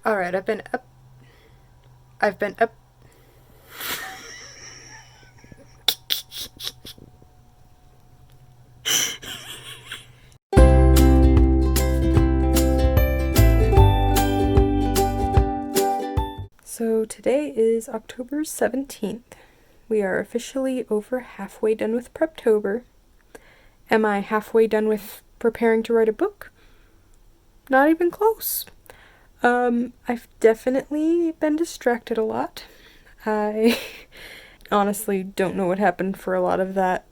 Alright, I've been up. I've been up. So today is October 17th. We are officially over halfway done with Preptober. Am I halfway done with preparing to write a book? Not even close. I've definitely been distracted a lot. I honestly don't know what happened for a lot of that.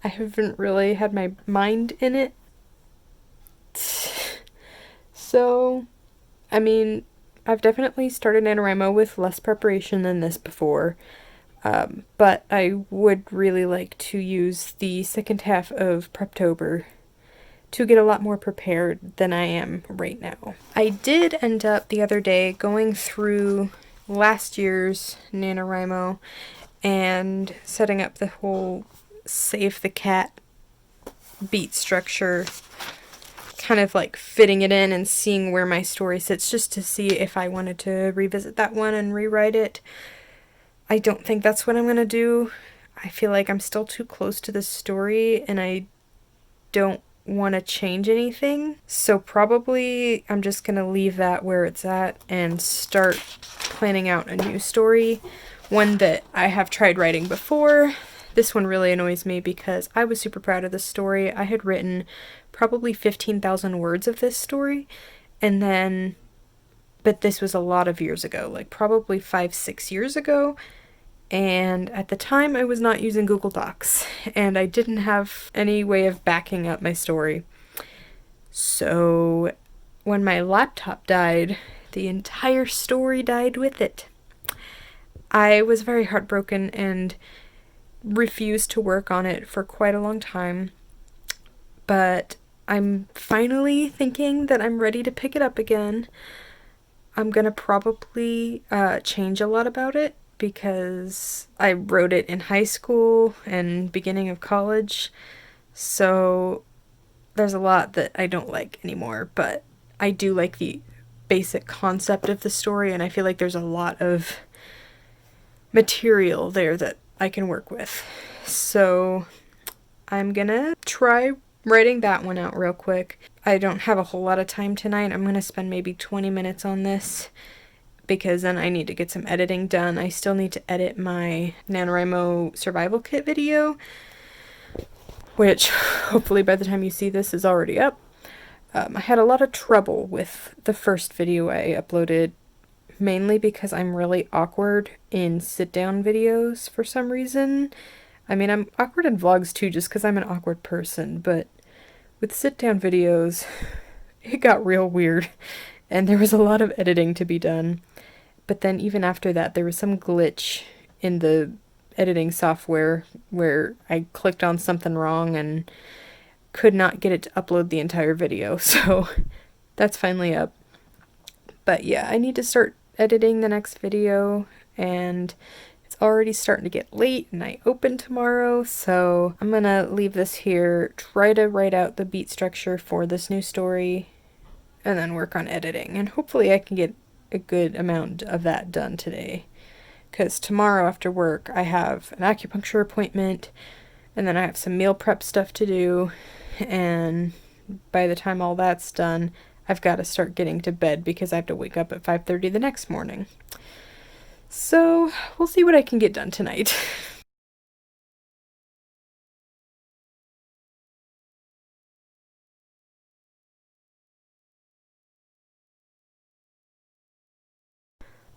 I haven't really had my mind in it. So, I mean, I've definitely started NaNoWriMo with less preparation than this before. But I would really like to use the second half of Preptober to get a lot more prepared than I am right now. I did end up the other day going through last year's NaNoWriMo and setting up the whole Save the Cat beat structure, kind of like fitting it in and seeing where my story sits, just to see if I wanted to revisit that one and rewrite it. I don't think that's what I'm gonna do. I feel like I'm still too close to this story and I don't want to change anything. So probably I'm just gonna leave that where it's at and start planning out a new story. One that I have tried writing before. This one really annoys me because I was super proud of this story. I had written probably 15,000 words of this story, but this was a lot of years ago, like probably 5-6 years ago. And at the time I was not using Google Docs and I didn't have any way of backing up my story. So when my laptop died, the entire story died with it. I was very heartbroken and refused to work on it for quite a long time. But I'm finally thinking that I'm ready to pick it up again. I'm gonna probably change a lot about it, because I wrote it in high school and beginning of college, so there's a lot that I don't like anymore, but I do like the basic concept of the story, and I feel like there's a lot of material there that I can work with. So I'm gonna try writing that one out real quick. I don't have a whole lot of time tonight. I'm gonna spend maybe 20 minutes on this, because then I need to get some editing done. I still need to edit my NaNoWriMo survival kit video, which hopefully by the time you see this is already up. I had a lot of trouble with the first video I uploaded, mainly because I'm really awkward in sit-down videos for some reason. I mean, I'm awkward in vlogs too, just because I'm an awkward person, but with sit-down videos, it got real weird, and there was a lot of editing to be done. But then even after that, there was some glitch in the editing software where I clicked on something wrong and could not get it to upload the entire video, so that's finally up. But yeah, I need to start editing the next video, and it's already starting to get late and I open tomorrow, so I'm gonna leave this here, try to write out the beat structure for this new story, and then work on editing, and hopefully I can get a good amount of that done today, because tomorrow after work I have an acupuncture appointment, and then I have some meal prep stuff to do, and by the time all that's done, I've got to start getting to bed because I have to wake up at 5:30 the next morning. So we'll see what I can get done tonight.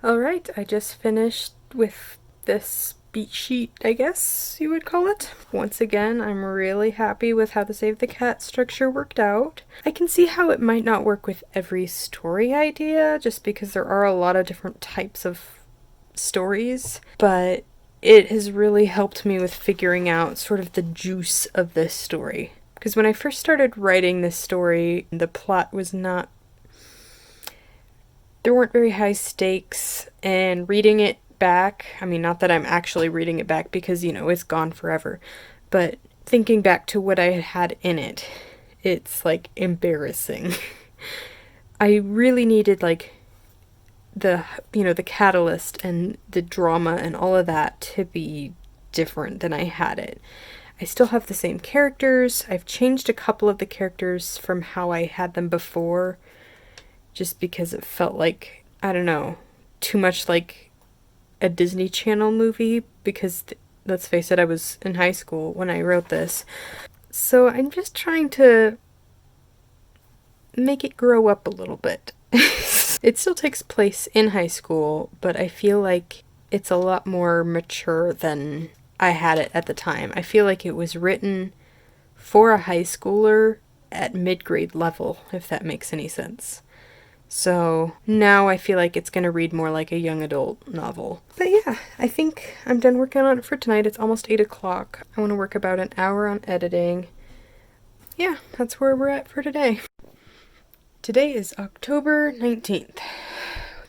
Alright, I just finished with this beat sheet, I guess you would call it. Once again, I'm really happy with how the Save the Cat structure worked out. I can see how it might not work with every story idea, just because there are a lot of different types of stories, but it has really helped me with figuring out sort of the juice of this story. Because when I first started writing this story, the plot was not... there weren't very high stakes, and reading it back, I mean, not that I'm actually reading it back because, you know, it's gone forever, but thinking back to what I had in it, it's like embarrassing. I really needed like the catalyst and the drama and all of that to be different than I had it. I still have the same characters. I've changed a couple of the characters from how I had them before, just because it felt like, I don't know, too much like a Disney Channel movie, because let's face it, I was in high school when I wrote this. So I'm just trying to make it grow up a little bit. It still takes place in high school, but I feel like it's a lot more mature than I had it at the time. I feel like it was written for a high schooler at mid-grade level, if that makes any sense. So now I feel like it's going to read more like a young adult novel. But yeah, I think I'm done working on it for tonight. It's almost 8 o'clock. I want to work about an hour on editing. Yeah, that's where we're at for today. Today is October 19th.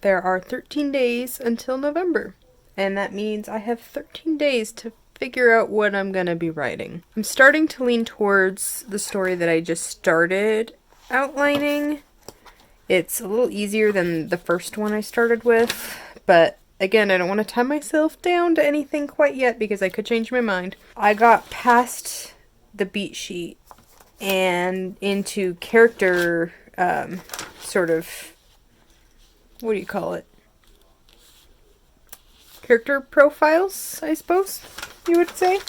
There are 13 days until November, and that means I have 13 days to figure out what I'm going to be writing. I'm starting to lean towards the story that I just started outlining. It's a little easier than the first one I started with, but again, I don't want to tie myself down to anything quite yet because I could change my mind. I got past the beat sheet and into character sort of, what do you call it? Character profiles, I suppose you would say.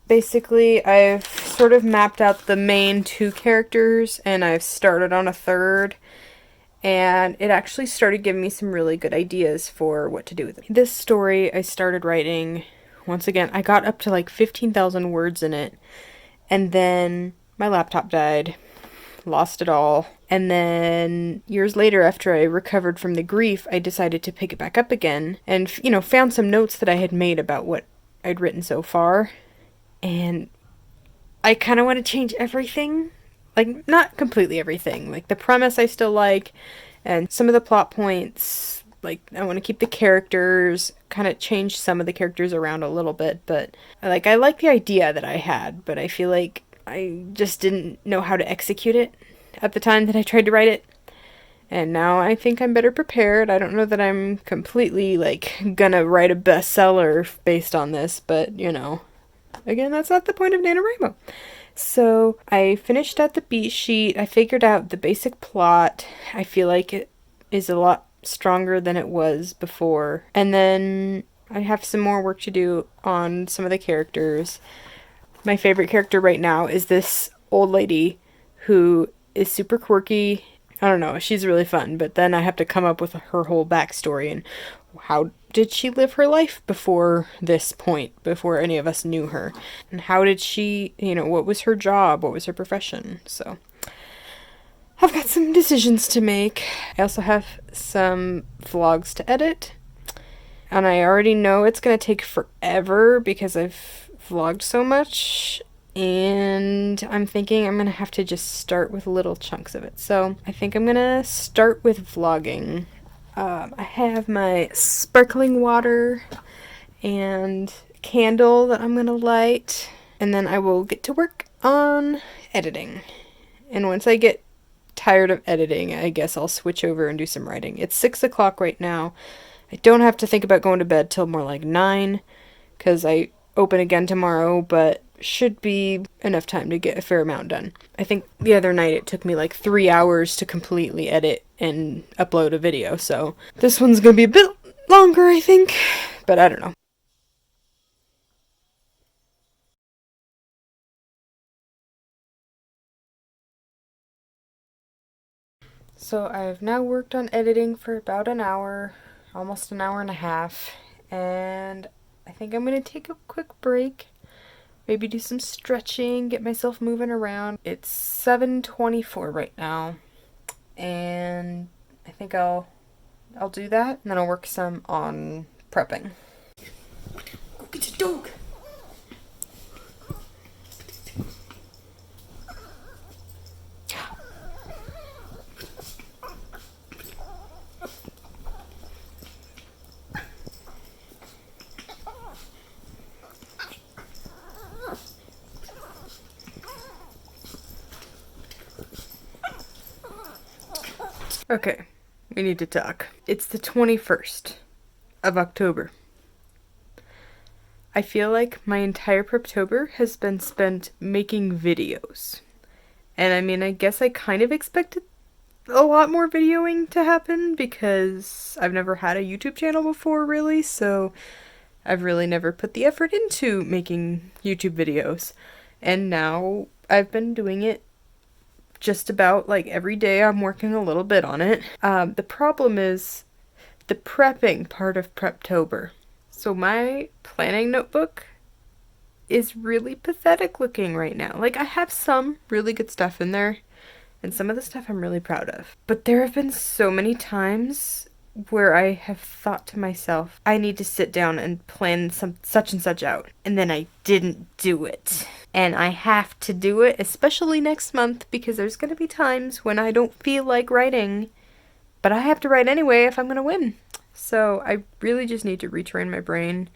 Basically, I've sort of mapped out the main two characters, and I've started on a third, and it actually started giving me some really good ideas for what to do with it. This story I started writing, once again, I got up to like 15,000 words in it, and then my laptop died. Lost it all. And then years later, after I recovered from the grief, I decided to pick it back up again and, found some notes that I had made about what I'd written so far. And I kind of want to change everything. Like, not completely everything. Like, the premise I still like, and some of the plot points. Like, I want to keep the characters, kind of change some of the characters around a little bit. But, I like the idea that I had, but I feel like I just didn't know how to execute it at the time that I tried to write it. And now I think I'm better prepared. I don't know that I'm completely, gonna write a bestseller based on this, but, again, that's not the point of NaNoWriMo. So I finished out the beat sheet. I figured out the basic plot. I feel like it is a lot stronger than it was before. And then I have some more work to do on some of the characters. My favorite character right now is this old lady who is super quirky. I don't know, she's really fun, but then I have to come up with her whole backstory and how did she live her life before this point, before any of us knew her? And how did she, what was her job? What was her profession? So I've got some decisions to make. I also have some vlogs to edit. And I already know it's going to take forever because I've vlogged so much, and I'm thinking I'm gonna have to just start with little chunks of it. So I think I'm gonna start with vlogging. I have my sparkling water and candle that I'm gonna light, and then I will get to work on editing. And once I get tired of editing, I guess I'll switch over and do some writing. It's 6 o'clock right now. I don't have to think about going to bed till more like 9, because I open again tomorrow, but should be enough time to get a fair amount done. I think the other night it took me 3 hours to completely edit and upload a video, so this one's gonna be a bit longer, I think, but I don't know. So I've now worked on editing for about an hour, almost an hour and a half, and I think I'm gonna take a quick break, maybe do some stretching, get myself moving around. It's 7:24 right now, and I think I'll do that, and then I'll work some on prepping. Go get your dog. Okay, we need to talk. It's the 21st of October. I feel like my entire Preptober has been spent making videos. And I mean, I guess I kind of expected a lot more videoing to happen because I've never had a YouTube channel before, really, so I've really never put the effort into making YouTube videos. And now I've been doing it just about like every day. I'm working a little bit on it. The problem is the prepping part of Preptober. So my planning notebook is really pathetic looking right now. Like, I have some really good stuff in there, and some of the stuff I'm really proud of. But there have been so many times where I have thought to myself, I need to sit down and plan some such and such out. And then I didn't do it. And I have to do it, especially next month, because there's going to be times when I don't feel like writing, but I have to write anyway if I'm going to win. So I really just need to retrain my brain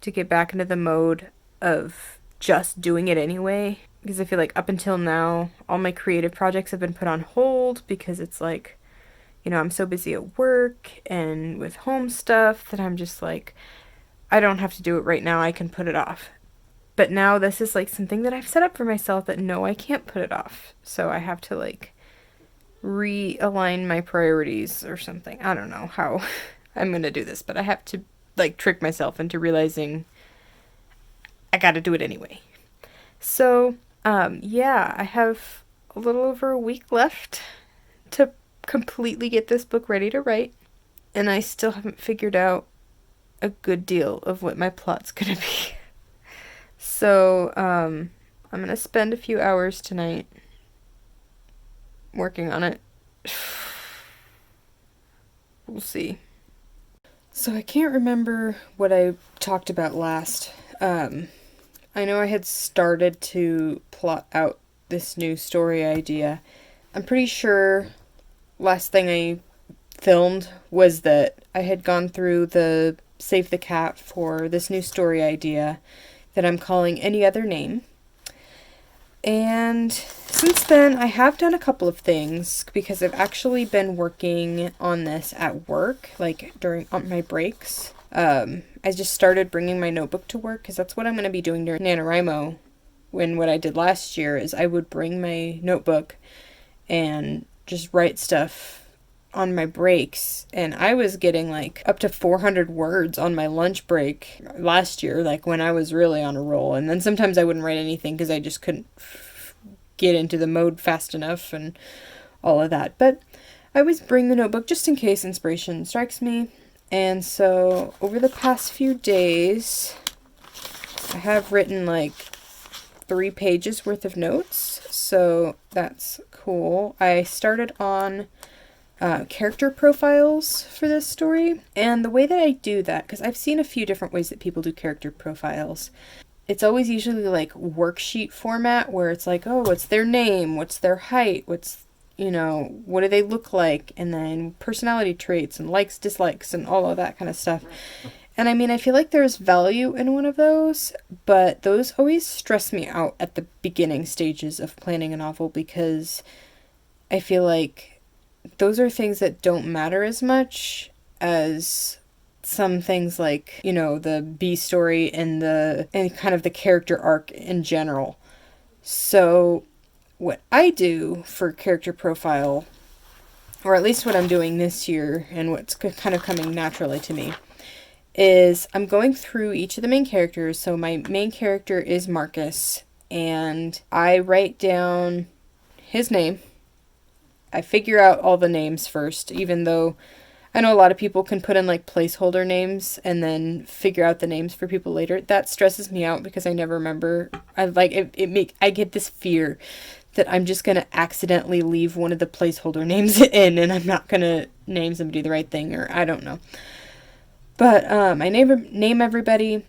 to get back into the mode of just doing it anyway. Because I feel like up until now, all my creative projects have been put on hold because it's like, you know, I'm so busy at work and with home stuff that I'm just like, I don't have to do it right now, I can put it off. But now this is like something that I've set up for myself that no, I can't put it off. So I have to like realign my priorities or something. I don't know how I'm gonna do this, but I have to like trick myself into realizing I gotta do it anyway. So, yeah, I have a little over a week left to completely get this book ready to write, and I still haven't figured out a good deal of what my plot's gonna be. So, I'm gonna spend a few hours tonight working on it. We'll see. So I can't remember what I talked about last. I know I had started to plot out this new story idea. I'm pretty sure last thing I filmed was that I had gone through the Save the Cat for this new story idea that I'm calling Any Other Name. And since then, I have done a couple of things because I've actually been working on this at work, like on my breaks. I just started bringing my notebook to work because that's what I'm going to be doing during NaNoWriMo. When what I did last year is I would bring my notebook and just write stuff on my breaks, and I was getting like up to 400 words on my lunch break last year, like when I was really on a roll. And then sometimes I wouldn't write anything because I just couldn't get into the mode fast enough and all of that. But I always bring the notebook just in case inspiration strikes me. And so over the past few days, I have written like 3 pages worth of notes, so that's cool. I started on character profiles for this story, and the way that I do that, because I've seen a few different ways that people do character profiles, it's always usually like worksheet format where it's like, oh, what's their name, what's their height, what's, you know, what do they look like, and then personality traits and likes, dislikes, and all of that kind of stuff. And I mean, I feel like there's value in one of those, but those always stress me out at the beginning stages of planning a novel because I feel like those are things that don't matter as much as some things like, you know, the B story and kind of the character arc in general. So what I do for character profile, or at least what I'm doing this year and what's kind of coming naturally to me, is I'm going through each of the main characters. So my main character is Marcus, and I write down his name. I figure out all the names first, even though I know a lot of people can put in like placeholder names and then figure out the names for people later. That stresses me out because I never remember. I get this fear that I'm just going to accidentally leave one of the placeholder names in and I'm not going to name somebody the right thing, or I don't know. But I name everybody,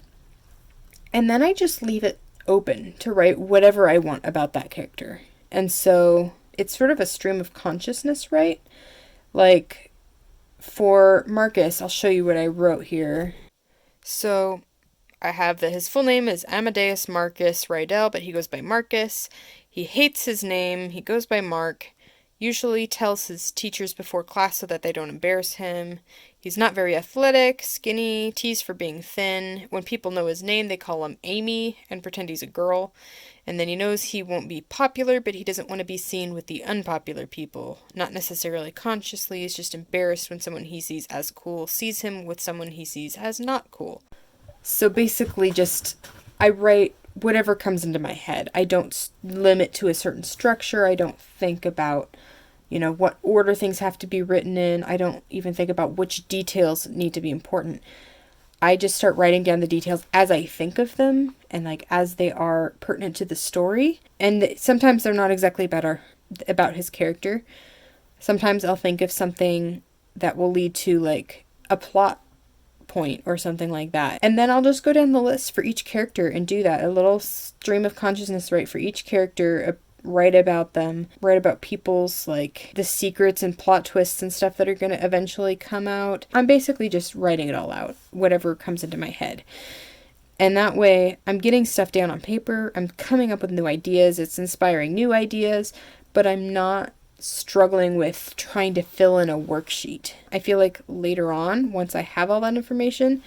and then I just leave it open to write whatever I want about that character. And so it's sort of a stream of consciousness, right? Like, for Marcus, I'll show you what I wrote here. So I have that his full name is Amadeus Marcus Rydell, but he goes by Marcus. He hates his name. He goes by Mark. usually tells his teachers before class so that they don't embarrass him. He's not very athletic, skinny, teased for being thin. When people know his name, they call him Amy and pretend he's a girl. And then he knows he won't be popular, but he doesn't want to be seen with the unpopular people. Not necessarily consciously, he's just embarrassed when someone he sees as cool sees him with someone he sees as not cool. So basically I write whatever comes into my head. I don't limit to a certain structure. I don't think about, what order things have to be written in. I don't even think about which details need to be important. I just start writing down the details as I think of them and as they are pertinent to the story. And sometimes they're not exactly about his character. Sometimes I'll think of something that will lead to a plot point or something like that. And then I'll just go down the list for each character and do that. A little stream of consciousness, right, for each character, write about them, write about people's the secrets and plot twists and stuff that are going to eventually come out. I'm basically just writing it all out, whatever comes into my head. And that way I'm getting stuff down on paper, I'm coming up with new ideas, it's inspiring new ideas, but I'm not struggling with trying to fill in a worksheet. I feel like later on, once I have all that information,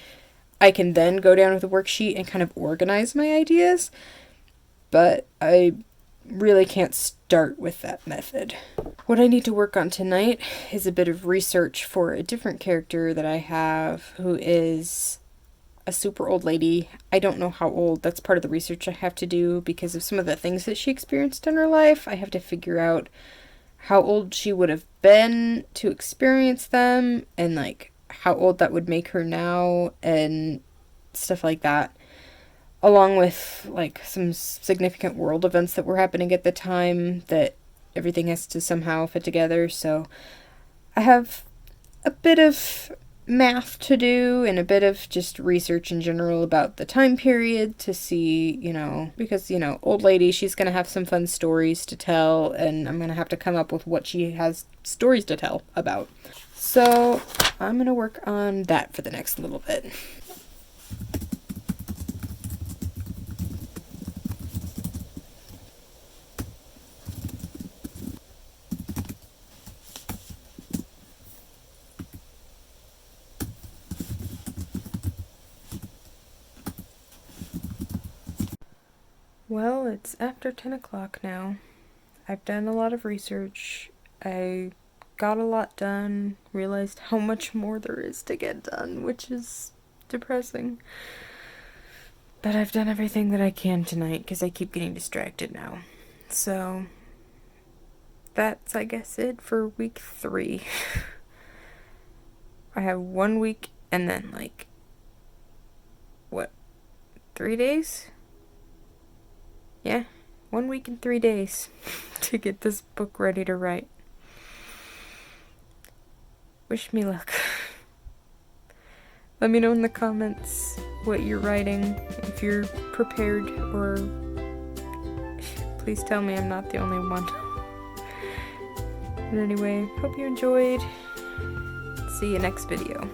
I can then go down with a worksheet and kind of organize my ideas, but I really can't start with that method. What I need to work on tonight is a bit of research for a different character that I have who is a super old lady. I don't know how old. That's part of the research I have to do because of some of the things that she experienced in her life. I have to figure out how old she would have been to experience them and how old that would make her now and stuff like that. Along with some significant world events that were happening at the time that everything has to somehow fit together. So I have a bit of math to do and a bit of just research in general about the time period to see, because, old lady, she's going to have some fun stories to tell and I'm going to have to come up with what she has stories to tell about. So I'm going to work on that for the next little bit. Well, it's after 10 o'clock now. I've done a lot of research. I got a lot done, realized how much more there is to get done, which is depressing. But I've done everything that I can tonight because I keep getting distracted now. So that's, I guess, it for week 3. I have 1 week and then 3 days? Yeah, 1 week and 3 days to get this book ready to write. Wish me luck. Let me know in the comments what you're writing, if you're prepared, or please tell me I'm not the only one. But anyway, hope you enjoyed. See you next video.